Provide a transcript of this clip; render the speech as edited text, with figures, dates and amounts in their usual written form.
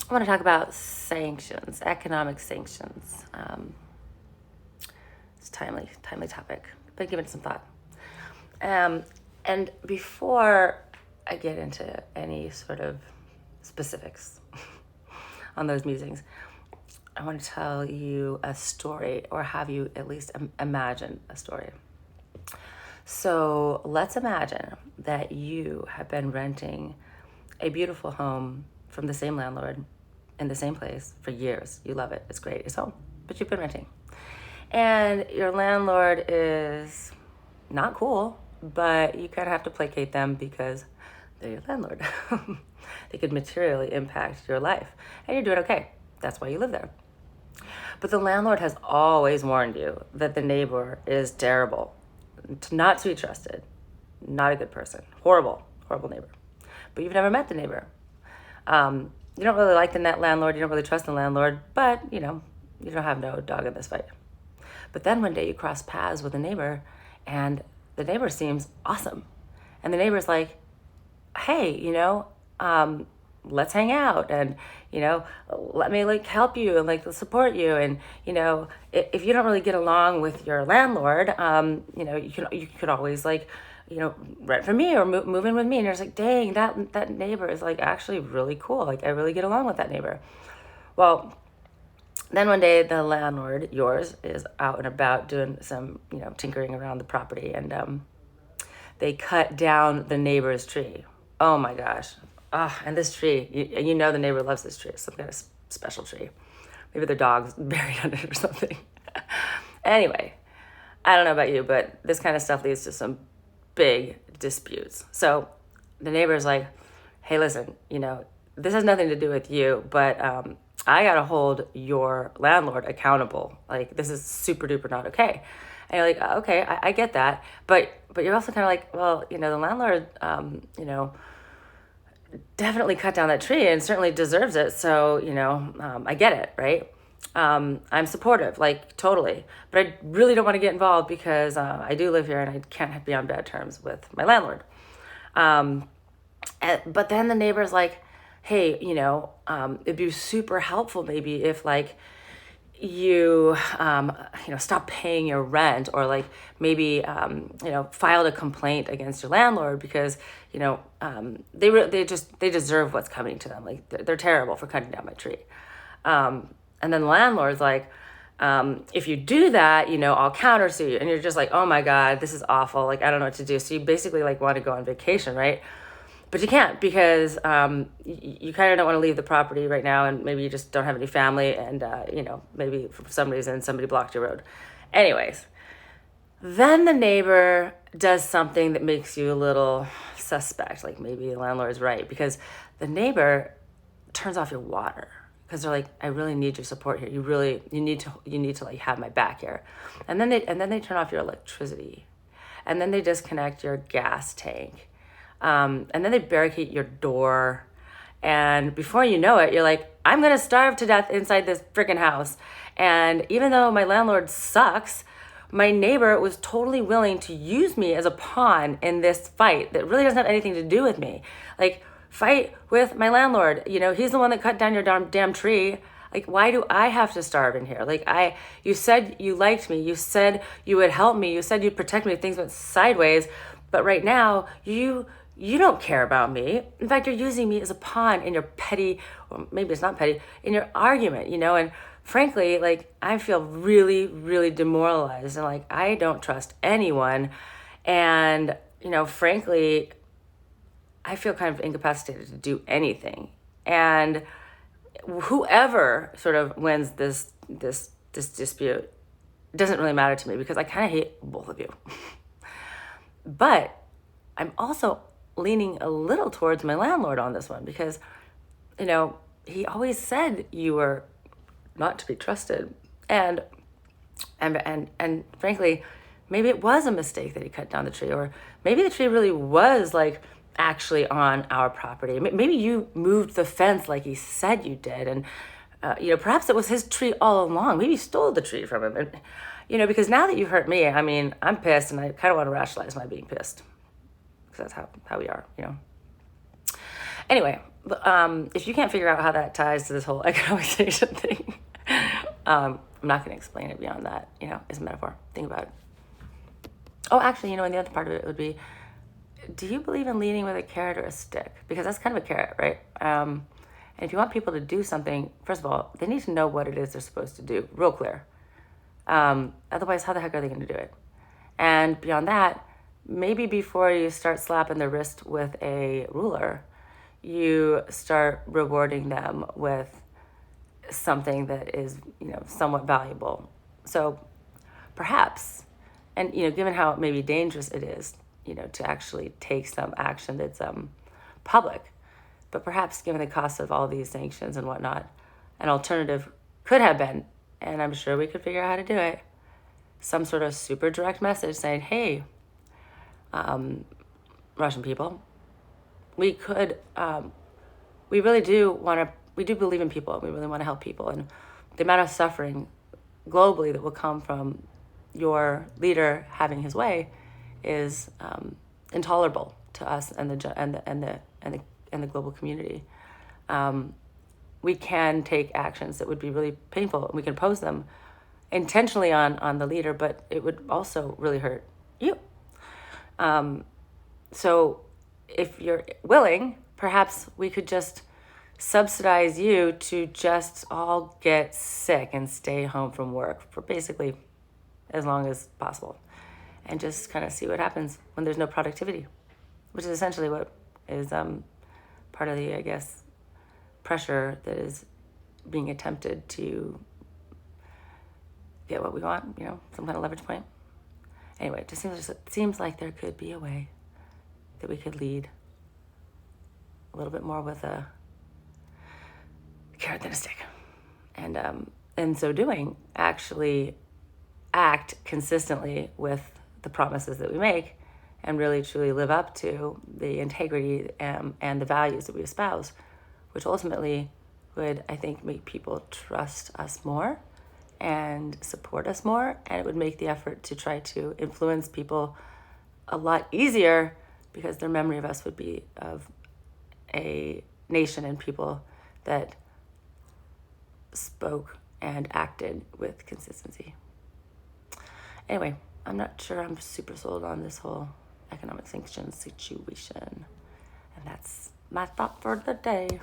I want to talk about sanctions, economic sanctions. It's a timely topic. Been given some thought. And before I get into any sort of specifics on those musings, I want to tell you a story, or have you at least imagine a story. So let's imagine that you have been renting a beautiful home from the same landlord in the same place for years. You love it. It's great. It's home, but you've been renting. And your landlord is not cool, but you kind of have to placate them because they're your landlord. They could materially impact your life, and you're doing okay. That's why you live there. But the landlord has always warned you that the neighbor is terrible, not to be trusted, not a good person, horrible neighbor. But you've never met the neighbor. You don't really like the net landlord, you don't really trust the landlord, but you don't have no dog in this fight. But then one day you cross paths with a neighbor, and the neighbor seems awesome. And the neighbor's like, hey, let's hang out, and let me help you and support you. And if you don't really get along with your landlord, you could always rent from me or move in with me. And you're just like, dang, that neighbor is actually really cool. I really get along with that neighbor. Well, then one day the landlord, yours, is out and about doing some tinkering around the property, and they cut down the neighbor's tree. Oh my gosh. And this tree, the neighbor loves this tree. It's some kind of special tree. Maybe their dog's buried under it or something. Anyway, I don't know about you, but this kind of stuff leads to some big disputes. So the neighbor's like, hey, listen, this has nothing to do with you, but I got to hold your landlord accountable. This is super duper not okay. And you're like, okay, I get that. But you're also kind of like, well, the landlord, definitely cut down that tree and certainly deserves it. So, I get it, right? I'm supportive, totally. But I really don't want to get involved because I do live here and I can't be on bad terms with my landlord. But then the neighbor's like, hey, it'd be super helpful maybe if you stop paying your rent, or maybe filed a complaint against your landlord because they deserve what's coming to them. They're terrible for cutting down my tree. And then the landlord's like, if you do that, I'll countersue you. And you're just like, oh my God, this is awful. I don't know what to do. So you basically want to go on vacation, right? But you can't because you kind of don't want to leave the property right now, and maybe you just don't have any family, and maybe for some reason somebody blocked your road. Anyways, then the neighbor does something that makes you a little suspect, maybe the landlord's right, because the neighbor turns off your water because they're like, I really need your support here. You need to have my back here. And then they turn off your electricity, and then they disconnect your gas tank. And then they barricade your door. And before you know it, you're like, I'm going to starve to death inside this freaking house. And even though my landlord sucks, my neighbor was totally willing to use me as a pawn in this fight that really doesn't have anything to do with me. Fight with my landlord. He's the one that cut down your damn tree. Why do I have to starve in here? You said you liked me. You said you would help me. You said you'd protect me if things went sideways. But right now, you don't care about me. In fact, you're using me as a pawn in your petty, or maybe it's not petty, in your argument, and frankly, I feel really, really demoralized, and I don't trust anyone. And, frankly, I feel kind of incapacitated to do anything. And whoever sort of wins this dispute, it doesn't really matter to me because I kind of hate both of you. But I'm also leaning a little towards my landlord on this one because, he always said you were not to be trusted. And frankly, maybe it was a mistake that he cut down the tree, or maybe the tree really was actually on our property. Maybe you moved the fence like he said you did. And, perhaps it was his tree all along. Maybe you stole the tree from him. And, because now that you've hurt me, I'm pissed, and I kind of want to rationalize my being pissed. Because that's how we are, Anyway, If you can't figure out how that ties to this whole economic sanction thing, I'm not going to explain it beyond that. It's a metaphor. Think about it. Oh, actually, and the other part of it would be, do you believe in leading with a carrot or a stick? Because that's kind of a carrot, right? And if you want people to do something, first of all, they need to know what it is they're supposed to do, real clear. Otherwise, how the heck are they going to do it? And beyond that, maybe before you start slapping their wrist with a ruler, you start rewarding them with something that is, somewhat valuable. So perhaps, and, given how maybe dangerous it is, to actually take some action that's public, but perhaps given the cost of all these sanctions and whatnot, an alternative could have been, and I'm sure we could figure out how to do it, some sort of super direct message saying, hey, Russian people, we really do we do believe in people. We really want to help people. And the amount of suffering globally that will come from your leader having his way is intolerable to us and the global community. We can take actions that would be really painful, and we can pose them intentionally on the leader, but it would also really hurt you. So if you're willing, perhaps we could just subsidize you to just all get sick and stay home from work for basically as long as possible, and just kind of see what happens when there's no productivity, which is essentially what is part of the, I guess, pressure that is being attempted to get what we want, some kind of leverage point. Anyway, it just seems like there could be a way that we could lead a little bit more with a carrot than a stick. And in so doing, actually act consistently with the promises that we make and really truly live up to the integrity and the values that we espouse, which ultimately would, I think, make people trust us more and support us more, and it would make the effort to try to influence people a lot easier, because their memory of us would be of a nation and people that spoke and acted with consistency. Anyway, I'm not sure I'm super sold on this whole economic sanctions situation, and that's my thought for the day.